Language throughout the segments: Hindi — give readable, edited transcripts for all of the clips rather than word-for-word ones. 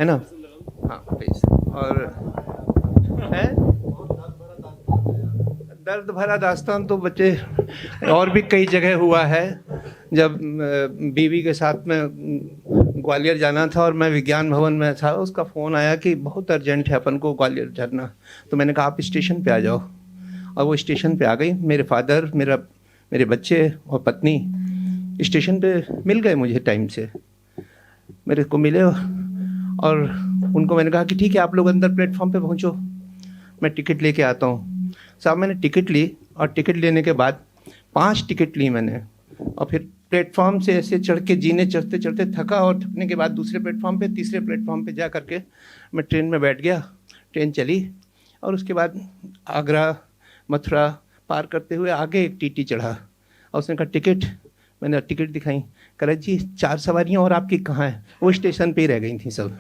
है ना। हाँ प्लीज। और है दर्द भरा दास्तान तो बच्चे और भी कई जगह हुआ है। जब बीवी के साथ में ग्वालियर जाना था और मैं विज्ञान भवन में था, उसका फ़ोन आया कि बहुत अर्जेंट है, अपन को ग्वालियर जाना। तो मैंने कहा आप स्टेशन पे आ जाओ, और वो स्टेशन पे आ गई। मेरे फादर, मेरे बच्चे और पत्नी स्टेशन पे मिल गए मुझे टाइम से, मेरे को मिले। और उनको मैंने कहा कि ठीक है आप लोग अंदर प्लेटफॉर्म पे पहुंचो, मैं टिकट लेके आता हूँ। साहब मैंने टिकट ली, और टिकट लेने के बाद 5 टिकट ली मैंने, और फिर प्लेटफॉर्म से ऐसे चढ़ के जीने चढ़ते चढ़ते थका, और थकने के बाद दूसरे प्लेटफॉर्म पे, तीसरे प्लेटफॉर्म पे जा करके मैं ट्रेन में बैठ गया। ट्रेन चली, और उसके बाद आगरा मथुरा पार करते हुए आगे एक टीटी चढ़ा, और उसने कहा टिकट। मैंने टिकट दिखाई, कह रहा जी 4 सवारियाँ और आपकी कहाँ हैं? वो स्टेशन पे ही रह गई थी सब।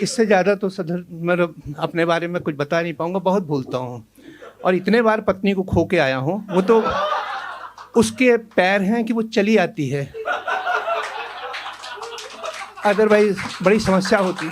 इससे ज़्यादा तो सदर मैं अपने बारे में कुछ बता नहीं पाऊँगा, बहुत भूलता हूँ। और इतने बार पत्नी को खो के आया हूँ, वो तो उसके पैर हैं कि वो चली आती है, अदरवाइज बड़ी समस्या होती।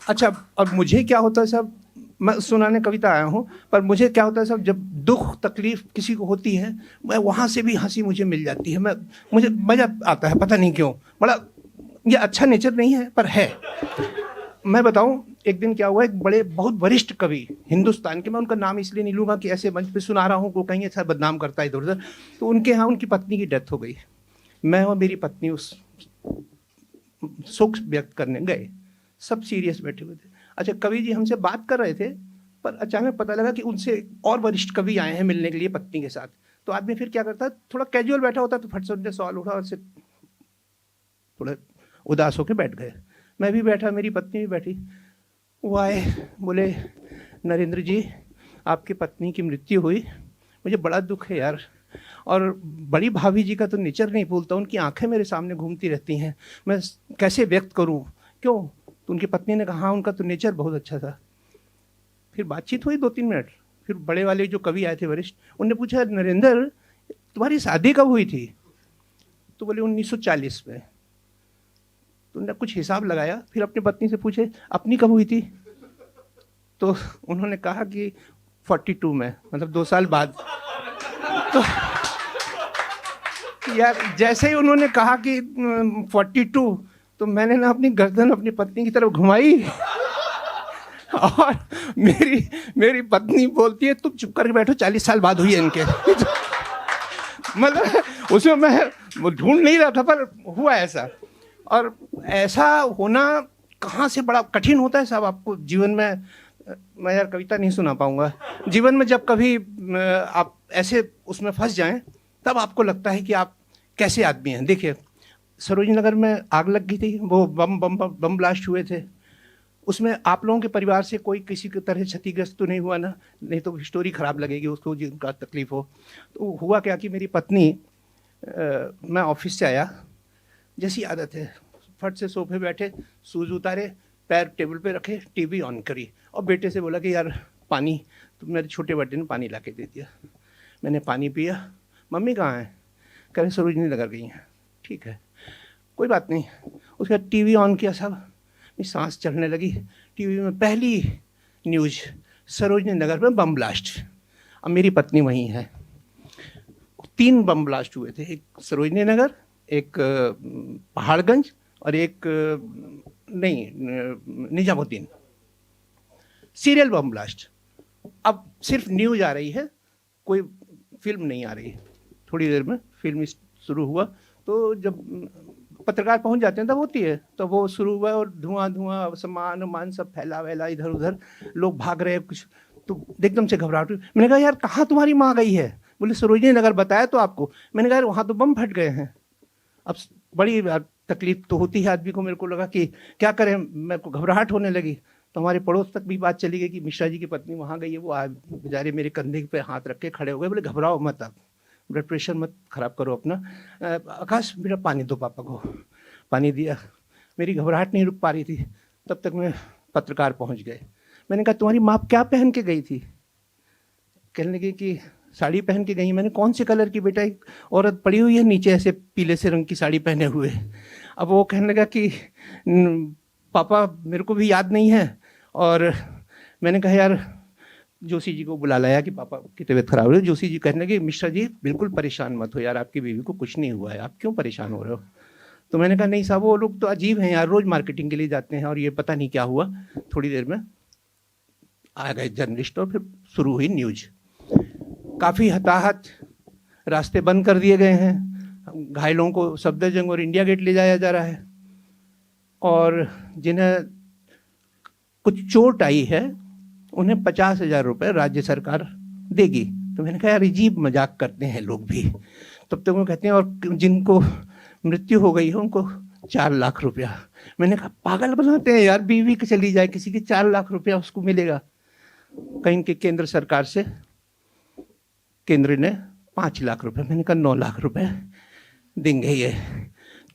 अच्छा, अब मुझे क्या होता है साहब, मैं सुनाने कविता आया हूँ, पर मुझे क्या होता है साहब, जब दुख तकलीफ किसी को होती है, मैं वहाँ से भी हंसी मुझे मिल जाती है, मुझे मज़ा आता है, पता नहीं क्यों। बड़ा ये अच्छा नेचर नहीं है, पर है। मैं बताऊं, एक दिन क्या हुआ, एक बड़े बहुत वरिष्ठ कवि हिंदुस्तान के, मैं उनका नाम इसलिए नहीं लूँगा कि ऐसे मंच पे सुना रहा हूँ को कहीं ऐसा बदनाम करता है इधर उधर, तो उनके यहाँ उनकी पत्नी की डेथ हो गई। मैं और मेरी पत्नी उस शोक व्यक्त करने गए, सब सीरियस बैठे हुए थे। अच्छा, कवि जी हमसे बात कर रहे थे, पर अचानक पता लगा कि उनसे और वरिष्ठ कवि आए हैं मिलने के लिए पत्नी के साथ। तो आदमी फिर क्या करता है, थोड़ा कैजुअल बैठा होता तो फट से उनने सवाल उठा और थोड़ा उदास होकर बैठ गए। मैं भी बैठा, मेरी पत्नी भी बैठी। वो आए, बोले नरेंद्र जी आपकी पत्नी की मृत्यु हुई, मुझे बड़ा दुख है यार, और बड़ी भाभी जी का तो नेचर नहीं भूलता, उनकी आंखें मेरे सामने घूमती रहती हैं, मैं कैसे व्यक्त करूं, क्यों? तो उनकी पत्नी ने कहा हाँ उनका तो नेचर बहुत अच्छा था। फिर बातचीत हुई 2-3 मिनट। फिर बड़े वाले जो कवि आए थे वरिष्ठ, उनने पूछा नरेंद्र तुम्हारी शादी कब हुई थी? तो बोले 1940 में। तो उन्होंने कुछ हिसाब लगाया, फिर अपनी पत्नी से पूछे अपनी कब हुई थी? तो उन्होंने कहा कि 42 में, मतलब 2 साल बाद। तो यार जैसे ही उन्होंने कहा कि 42, तो मैंने ना अपनी गर्दन अपनी पत्नी की तरफ घुमाई, और मेरी पत्नी बोलती है तुम चुप करके बैठो, 40 साल बाद हुई है इनके। मतलब उसमें मैं ढूंढ नहीं रहा था, पर हुआ ऐसा। और ऐसा होना कहाँ से बड़ा कठिन होता है साहब आपको जीवन में। मैं यार कविता नहीं सुना पाऊंगा। जीवन में जब कभी आप ऐसे उसमें फंस जाएं, तब आपको लगता है कि आप कैसे आदमी हैं। देखिए सरोजनी नगर में आग लग गई थी, वो बम ब्लास्ट हुए थे, उसमें आप लोगों के परिवार से कोई किसी की तरह क्षतिग्रस्त तो नहीं हुआ ना? नहीं तो स्टोरी खराब लगेगी उसको जिनका तकलीफ हो। तो हुआ क्या कि मेरी पत्नी, मैं ऑफिस से आया, जैसी आदत है फट से सोफे बैठे, शूज उतारे, पैर टेबल पे रखे, टीवी ऑन करी, और बेटे से बोला कि यार पानी, तो मेरे छोटे बेटे ने पानी ला के दे दिया। मैंने पानी पिया। मम्मी कहाँ है? कह रहे सरोजनी नगर गई हैं। ठीक है कोई बात नहीं। उसके बाद टीवी ऑन किया साहब, मेरी सांस चढ़ने लगी। टीवी में पहली न्यूज़, सरोजनी नगर में बम ब्लास्ट। अब मेरी पत्नी वहीं है। 3 बम ब्लास्ट हुए थे, एक सरोजनी नगर, एक पहाड़गंज, और एक निजामुद्दीन। Serial bomb blast. अब सिर्फ न्यूज़ आ रही है, कोई फिल्म नहीं आ रही। थोड़ी देर में फिल्म शुरू हुआ, तो जब पत्रकार पहुंच जाते हैं तब होती है, तो वो शुरू हुआ और धुआं सामान सब फैला वैला इधर उधर, लोग भाग रहे हैं कुछ। तो एकदम से घबराहट हुई। मैंने कहा यार कहाँ तुम्हारी माँ गई है? बोले सरोजनी नगर बताया तो आपको। मैंने कहा यार वहाँ तो बम फट गए हैं। अब बड़ी तकलीफ तो होती है आदमी को। मेरे को लगा कि क्या करें, मेरे को घबराहट होने लगी। तो हमारे पड़ोस तक भी बात चली गई कि मिश्रा जी की पत्नी वहाँ गई है। वो बेचारे मेरे कंधे पे हाथ रख के खड़े हो गए, बोले घबराओ मत, आप ब्लड प्रेशर मत खराब करो अपना। आकाश बेटा पानी दो पापा को। पानी दिया। मेरी घबराहट नहीं रुक पा रही थी, तब तक मैं पत्रकार पहुँच गए। मैंने कहा तुम्हारी माँ क्या पहन के गई थी? कहने लगी कि साड़ी पहन के गई। मैंने कौन से कलर की बेटा? एक औरत पड़ी हुई है नीचे ऐसे पीले से रंग की साड़ी पहने हुए। अब वो कहने लगा कि पापा मेरे को भी याद नहीं है। और मैंने कहा यार जोशी जी को बुला लाया कि पापा की तबीयत खराब हो रही है। जोशी जी कहने लगे मिश्रा जी बिल्कुल परेशान मत हो यार, आपकी बीवी को कुछ नहीं हुआ है, आप क्यों परेशान हो रहे हो। तो मैंने कहा नहीं साहब वो लोग तो अजीब हैं यार, रोज़ मार्केटिंग के लिए जाते हैं और ये पता नहीं क्या हुआ। थोड़ी देर में आ गए जर्नलिस्ट और फिर शुरू हुई न्यूज। काफ़ी हताहत, रास्ते बंद कर दिए गए हैं, घायलों को सफदरजंग और इंडिया गेट ले जाया जा रहा है, और जिन्हें कुछ चोट आई है उन्हें 50,000 रुपये राज्य सरकार देगी। तो मैंने कहा यार अजीब मजाक करते हैं लोग भी। तब तक वो कहते हैं और जिनको मृत्यु हो गई है उनको 4 लाख रुपया। मैंने कहा पागल बनाते हैं यार, बीवी की चली जाए किसी की 4 लाख रुपया उसको मिलेगा। कहीं के केंद्र सरकार से केंद्र ने 5 लाख रुपए, मैंने कहा 9 लाख रुपए देंगे ये।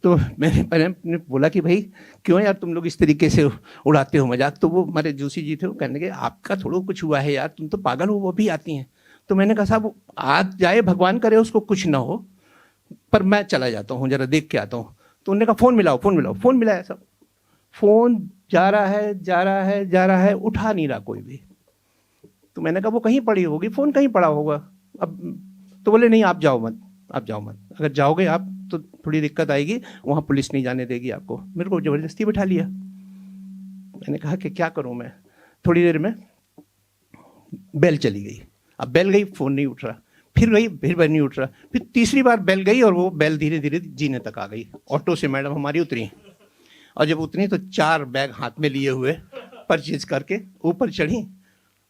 तो मैंने बोला कि भाई क्यों यार तुम लोग इस तरीके से उड़ाते हो मजाक। तो वो हमारे जोशी जी थे, वो कहने लगे आपका थोड़ा कुछ हुआ है यार, तुम तो पागल हो, वो भी आती हैं। तो मैंने कहा साहब आज जाए भगवान करे उसको कुछ ना हो, पर मैं चला जाता हूँ जरा देख के आता हूँ। तो उन्होंने कहा फ़ोन मिलाओ, फ़ोन मिलाओ। फ़ोन मिलाया सब, फ़ोन जा रहा है जा रहा है जा रहा है, उठा नहीं रहा कोई भी। तो मैंने कहा वो कहीं पड़ी होगी, फ़ोन कहीं पड़ा होगा। अब तो बोले नहीं आप जाओ मत, आप जाओ मत, अगर जाओगे आप तो थोड़ी दिक्कत आएगी, वहाँ पुलिस नहीं जाने देगी आपको। मेरे को ज़बरदस्ती बिठा लिया। मैंने कहा कि क्या करूँ मैं। थोड़ी देर में बेल चली गई। अब बेल गई, फ़ोन नहीं उठ रहा, फिर गई, फिर बेल नहीं उठ रहा, फिर तीसरी बार बेल गई और वो बेल धीरे धीरे जीने तक आ गई। ऑटो से मैडम हमारी उतरी, और जब उतरी तो 4 बैग हाथ में लिए हुए परचेज करके ऊपर चढ़ी।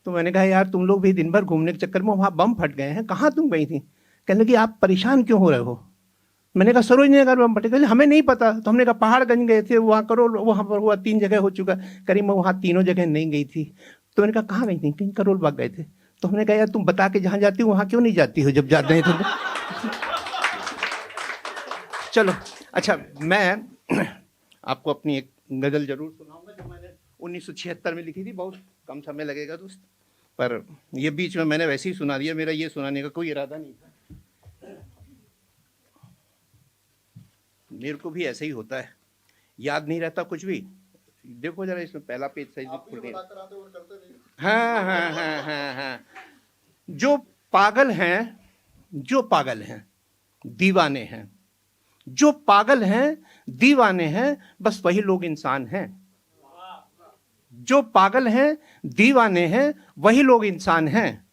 तो मैंने कहा यार तुम लोग भी दिन भर घूमने के चक्कर में वहाँ बम फट गए हैं, कहाँ तुम गई थी। कहने लगी आप परेशान क्यों हो रहे हो। मैंने कहा सरोजनी नगर बम फटे। हमें नहीं पता। तो हमने कहा पहाड़गंज गए थे, वहाँ करोल, वहाँ पर हुआ 3 जगह हो चुका। करीब मैं वहाँ तीनों जगह नहीं गई थी। तो मैंने कहा कहाँ गई थी, कहीं करोल बाग गए थे। तो हमने कहा यार तुम बता के जहाँ जाती हो वहाँ क्यों नहीं जाती हो जब जाते हैं तो। चलो अच्छा, मैं आपको अपनी एक गज़ल जरूर सुनाऊंगा जो मैंने 1976 में लिखी थी। बहुत कम समय लगेगा दोस्त, पर ये बीच में मैंने वैसे ही सुना दिया, मेरा ये सुनाने का कोई इरादा नहीं था। मेरे को भी ऐसा ही होता है, याद नहीं रहता कुछ भी। देखो जरा इसमें पहला पेज सही खुल गया। हाँ हाँ हाँ हाँ हाँ। जो पागल हैं, जो पागल हैं दीवाने हैं, जो पागल हैं दीवाने हैं, बस वही लोग इंसान हैं। जो पागल हैं दीवाने हैं वही लोग इंसान हैं।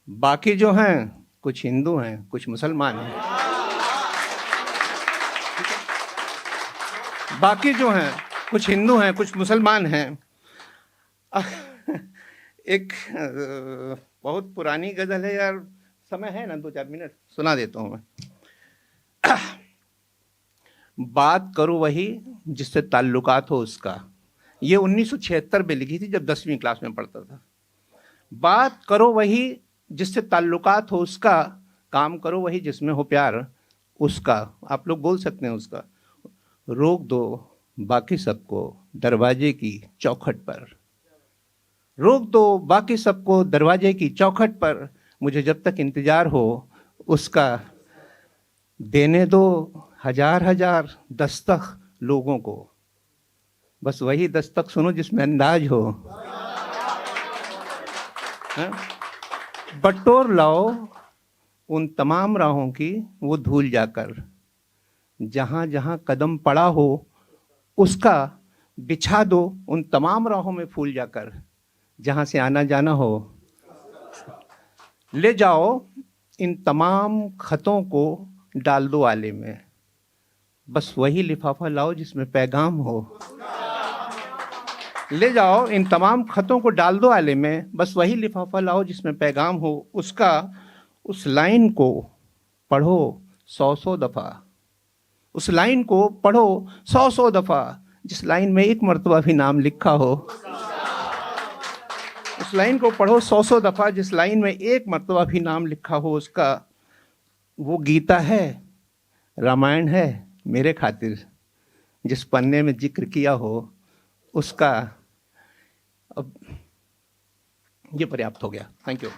बाकी जो हैं कुछ हिंदू हैं कुछ मुसलमान हैं। बाकी जो हैं कुछ हिंदू हैं कुछ मुसलमान हैं। एक बहुत पुरानी गजल है यार, समय है ना 2-4 मिनट, सुना देता हूँ मैं। बात करो वही जिससे ताल्लुकात हो उसका। ये 1976 में लिखी थी जब 10वीं क्लास में पढ़ता था। बात करो वही जिससे ताल्लुकात हो उसका, काम करो वही जिसमें हो प्यार उसका। आप लोग बोल सकते हैं उसका। रोक दो बाकी सबको दरवाजे की चौखट पर, रोक दो बाकी सबको दरवाजे की चौखट पर, मुझे जब तक इंतजार हो उसका। देने दो हजार हजार दस्तक लोगों को, बस वही दस्तक सुनो जिसमें अंदाज हो। बटोर लाओ उन तमाम राहों की वो धूल जाकर, जहाँ जहाँ कदम पड़ा हो उसका। बिछा दो उन तमाम राहों में फूल जाकर, जहाँ से आना जाना हो। ले जाओ इन तमाम खतों को डाल दो आले में, बस वही लिफाफा लाओ जिसमें पैगाम हो। ले जाओ इन तमाम खतों को डाल दो आले में, बस वही लिफाफा लाओ जिसमें पैगाम हो उसका। उस लाइन को पढ़ो 100-100 दफ़ा, उस लाइन को पढ़ो 100-100 दफ़ा, जिस लाइन में एक मर्तबा भी नाम लिखा हो। उस लाइन को पढ़ो 100-100 दफ़ा, जिस लाइन में एक मर्तबा भी नाम लिखा हो उसका। वो गीता है, रामायण है मेरे खातिर, जिस पन्ने में जिक्र किया हो उसका। अब ये पर्याप्त हो गया। Thank you.